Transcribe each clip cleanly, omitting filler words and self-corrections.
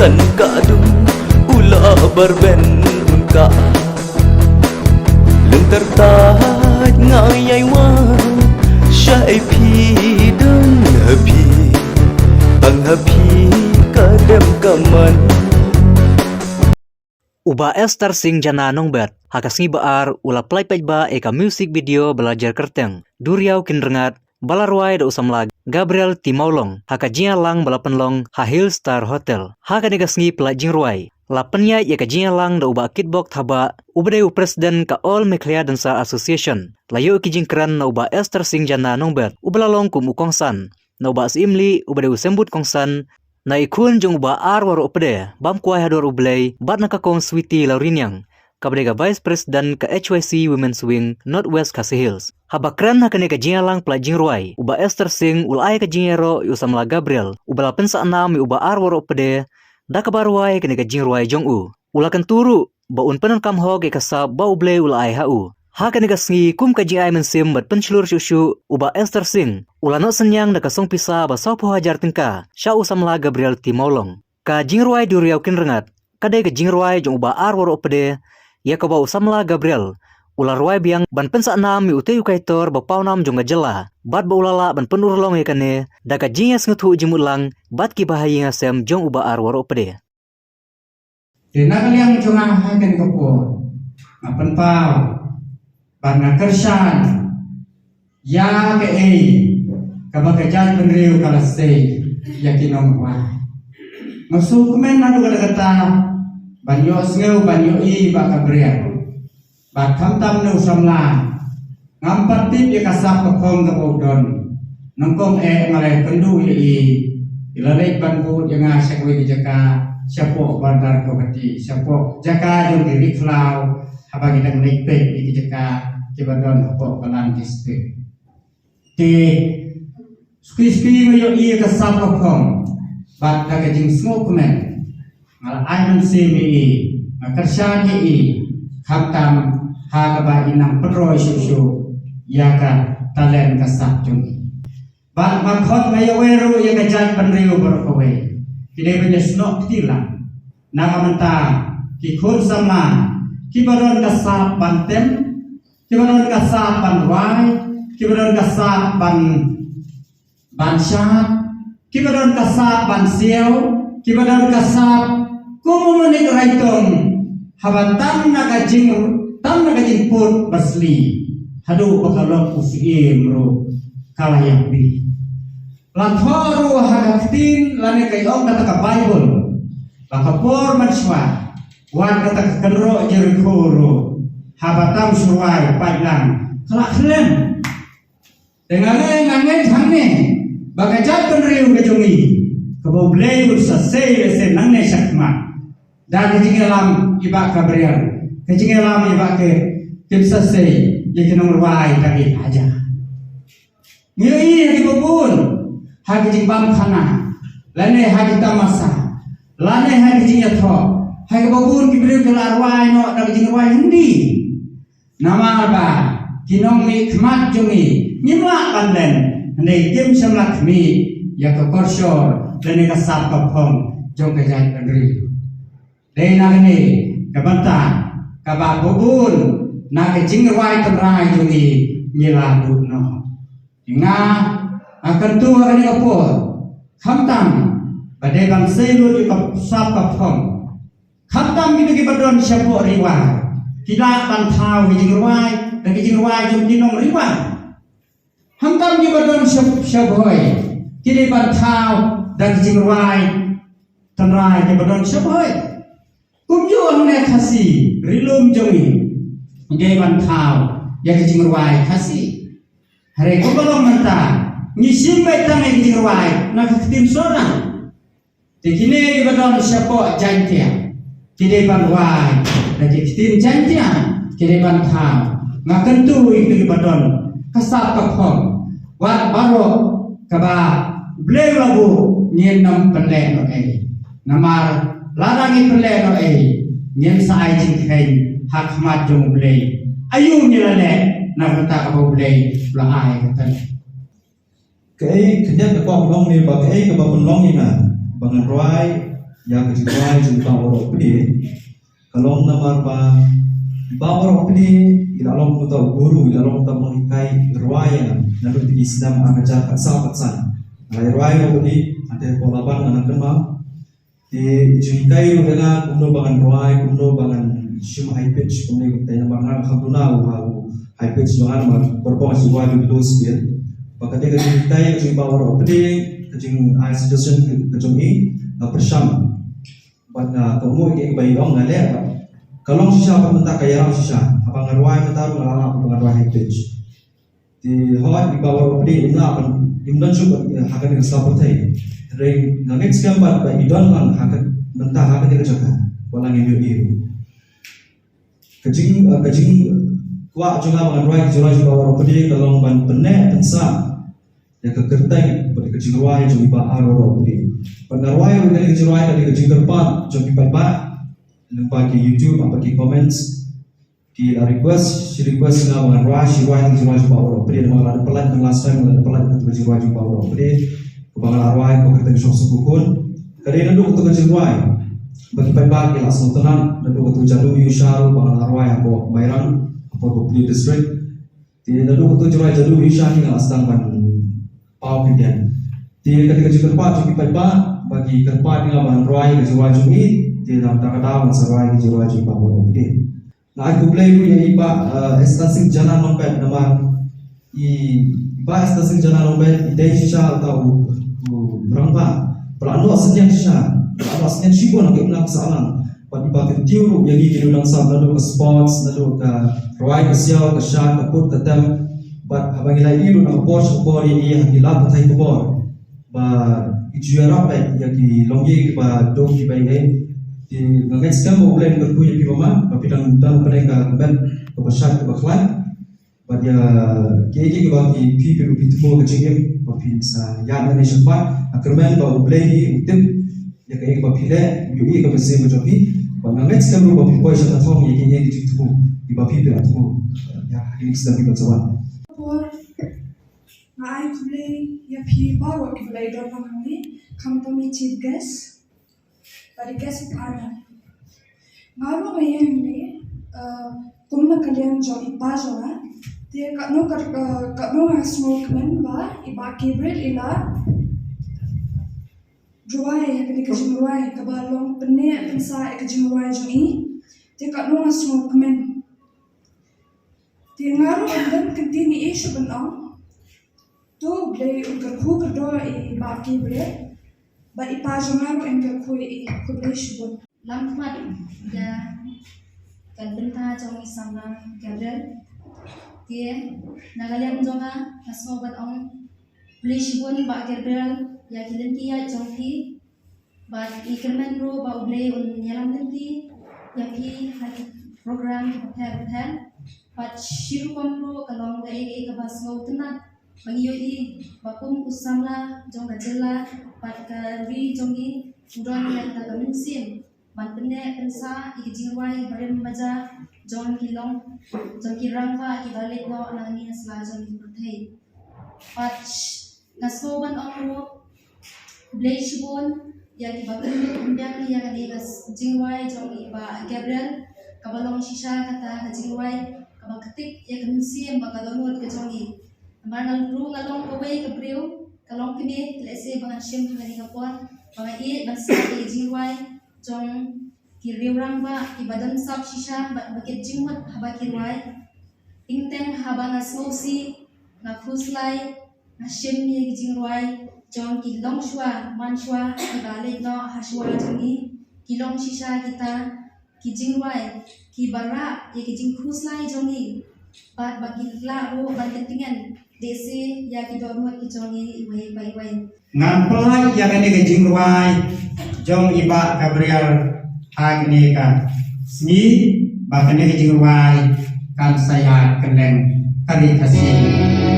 kan kadung ula barben unka lentar tahat ngayai wa syai pi dan hapi ang hapi kadam kaman Uba Esther Singh jana nongbet hakas ngi baar ula play page ba eka music video belajar kerteng duriau kinrengat balarwai da usam lag Gabriel Timaulong haka jia lang balapenlong ha Hill Star Hotel haka negas ngi pelajing ruai lapenya ya ka jia lang da uba kitbok thaba ubade u presiden ka All Mekhlea Dansa Association layo kijing kran na uba Esther Singh jana nongbet ubalalong kum ukongsan na uba simli ubade u sembut kongsan na ikun jong uba ar waro upede bam kuai hador ublay bat nakakong Sweety Laurinyang kabadega Vice President ka HYC Women's Wing Northwest Khasi Hills habakran hakane ka jingalang pelajing ruai uba Esther Singh ulai ka jingero usamla Gabriel ubala pensa anam uba ar waro upede da kabarwai kane ka jingruai jong u ulakan turu baun penan kam hog e kasab ba ublay ulai hau hakane ka sngi kum ka jingai mensim bat pencelur syusyu uba Esther Singh ulano senyang da kasong pisa ba 10 hajar tingka sya usamla Gabriel Timaulong ka jingruai duriau kinrengat kadai ka jingruai jong uba ar waro upede ya ka ba usamla Gabriel ular ruai biang ban pensa nam mi uteu kaitor ba paunam jong jela bat ba ulala ban penurlong yakane da ka jingas nguthu jimulang bat ki bahaya ngasem jong uba ar waro upede Dina kaliang jonga haken ko ngapen pau ban kersan ya ke kabagajan penriu kalase yakinom wa masuk men adu kata banyo sngeu banyo I ba Gabriel ba tam nu samla ngampat tip ya kasap kong ka bodon nangkong ngale pendu I ilalek banku janga sakwe jaka siapo bandar ko kati siapo jaka jong diri klau habagi dang lekpe I jaka kibadon ko kalan distrik ti skri mayo I kasap kong ba ka jing smoke men ngal ayam semi kersan I khatam ha ba inang pedroi susu ya ka talen kasap jung ba makhot mayo weru ya ka jan penriu berkowe kide punya snok tilang nagamanta ki khun sama ki baron kasap bantem ki baron kasap banwai ki baron kasap banshat ki baron kasap bansiau ki baron kasap kumu menik raitong habantam nagajing put basli hadu bakalok usim ro kalayapi lantoru hagaktin lane kayong kata ka Bible lakapor manswa wan kata kenro jerikoro habatam surwai padlang kalaklen dengan ngangen hangne bagajat penriu kejongi keboblei ursa se nangne sakma dan kejingelam iba Gabriel kejingelam iba ke kimsa se yekinong ruai kaki aja ngiri hagi bubun hagi jingbam khana lane hagi tamasa lane hagi jinyatho hagi bubun kibri kelar ruai no hagi jingruai hindi nama ba kinong mi khmat jungi nyimla kanlen nei kim samlak mi ya ko korsor lane ka sap ka phong jong ka jai pendri Dena ini kabanta kaba bubun na ke jingruai temrai jungi nyila dudno inga akan tu ani kapo khamtam bade bang selu di sap ka phong khamtam itu ki badon syapo riwa kila ban thau jingruai dan jingruai jung kinom riwa khamtam ki badon syaboi kili ban thau dan jingruai temrai ki badon syaboi kumjuan ne khasi rilum jongi ngai ban thau ya ke jingruai khasi hare ko balong manta ngisim betang e jingruai na khtim sora tikine badon syapo jantia kide ban wai na khtim jantia kide ban thau ngakan tu itu badon kasap ka khom wat baro kaba bleu labu nyen nam pele no namar larangi peleno nyen sai jing khain hakmat jong blei ayu nilale na kata ka blei la ai kata cái thứ nhất là con long ni và cái ba con long ni mà bằng roi yang kejuruai jumpa orang pedi kalau nama orang pedi ilalong kita guru ilalong kita mengikai ruaya namun di Islam ajar kasal katsan ruaya pedi ada polaban anak demam di junikai dengan kuno bangan ruaya kuno bangan shum high pitch kuno kita bangan kabuna high pitch doang berbong sebuah di low speed Pakati kejunikai kejung orang pedi kejung suggestion kejung persyam pada kamu yang bayi dong ngalih kalau sisa apa mentah kaya orang sisa apa ngarwai mentaruh ngalala apa ngarwai heritage di hawa di bawah pedi imdan cukup hakan yang selamat tadi ring ngangit sekambat bayi idon kan hakan mentah hakan yang kejaga walang yang biru kejing kuat juga mengarwai kejuruai juga orang pedi kalau ban penek pensa yang kekerteng pada kejuruai juga orang pedi pengarwai dari kejuruai dari kejing kerpan jom pipa lempa ke YouTube apa ke comments di request dengan mengarwai kejuruai juga orang pedi dengan ada pelan dengan last time ada pelan kejuruai juga orang pedi kebangan arwai pekerjaan sok sukun kadang nadu untuk kejuruai bagi pipa ke langsung tenang nadu untuk jadu yushar bangan arwai apa bayaran apa Bukli district di nadu untuk kejuruai jadu yushar hingga sedang pau pindian di ketika kerpa juga pipa bagi kerpa dengan bahan ruai kejuruai jumi di dalam takadawan seruai kejuruai jumi bangun opdi. Nah aku play ku yang iba estansing jalan lompet nama iba estansing jalan lompet idai sisa atau berapa pelanu aslinya sisa pelanu aslinya siapa nak ikut kesalahan pada iba ketiuru yang ini dalam sabda ke sports lalu ke ruai ke siau ke syar ke put ke tem but abang ilai iru nak bos bor ini hilang betai ke bor ba ijuara apa yang di longi ba dong di bayi di ngangat sekarang boleh berkuyi di mama tapi dan mereka kembali ke besar ke baklan ba dia kiki ke bagi pipi pitu kecil tapi sa yang ini sempat akhirnya ba boleh utip ya kayak ba pile yui ke besar menjadi ba ngangat sekarang ba pipi boleh satu tahun yang ini di situ di ba pipi atau ya ini sedang dibaca I play ya pi bawa ke play dor pangani company chief guest pada guest partner ngaru mayang ni kumna kalian jo ipa jo ha dia kat no smoke men ba iba kibril ila dry ya ketika jumrai kabalong penne pensa ke jumrai jo ni dia kat no smoke men dia ngaru dan kentini isu benang tu boleh ukur kedua baki boleh, bagi pajangan engkau kui boleh syukur. Lampat ya kan benta jong isama gader dia nagalian jonga kasobat ong boleh syukur bak gader ya kilenti ya jongki bak ikermen ro bak boleh nyalam nanti ya ki program hotel bak syukur ro kalau ngai kabas mau tenat Bagi bakum usamla jong kajela pat kari jongi udon yang tak mensim ban penne pensa ikijingwai barem baja jong kilong jong kirangpa ibalik no nangni asla jong iperthei pat ngasoban ongro bleshbon yang ibakan umbiak yang adigas jingwai jong iba Gabriel kabalong shisha kata kajingwai kabang ketik yang mensim bakadonot ke jongi Manang ru ngalong kawai kabriu kalong kini telese bangan syem hari kapon bangan i bansa i jiwai jong kiriu ramba ibadan sab shisha bakit jingmat haba kirwai ingteng haba ngasosi ngafuslai ngasyem ni jingwai jong kilong shwa manshwa ibalik no hashwa jongi kilong shisha kita kijingwai kibara ye kijingfuslai jongi bat bakitla ro bantentingan desi ya kita buat kicongi ibai ngampelai yang ini kejing ruai jong iba Gabriel hang ini kan sni bahkan ini kejing ruai kan saya keneng kali kasih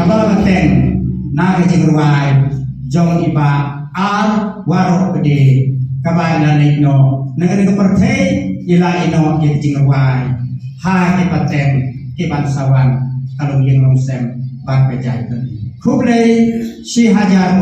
kabal benteng na kejing ruai jong iba ar warok gede kabal nanikno negeri kepercay ila ino kejing ruai ha kipateng kibansawan kalau yang longsem bak pejai. Kublai si hajar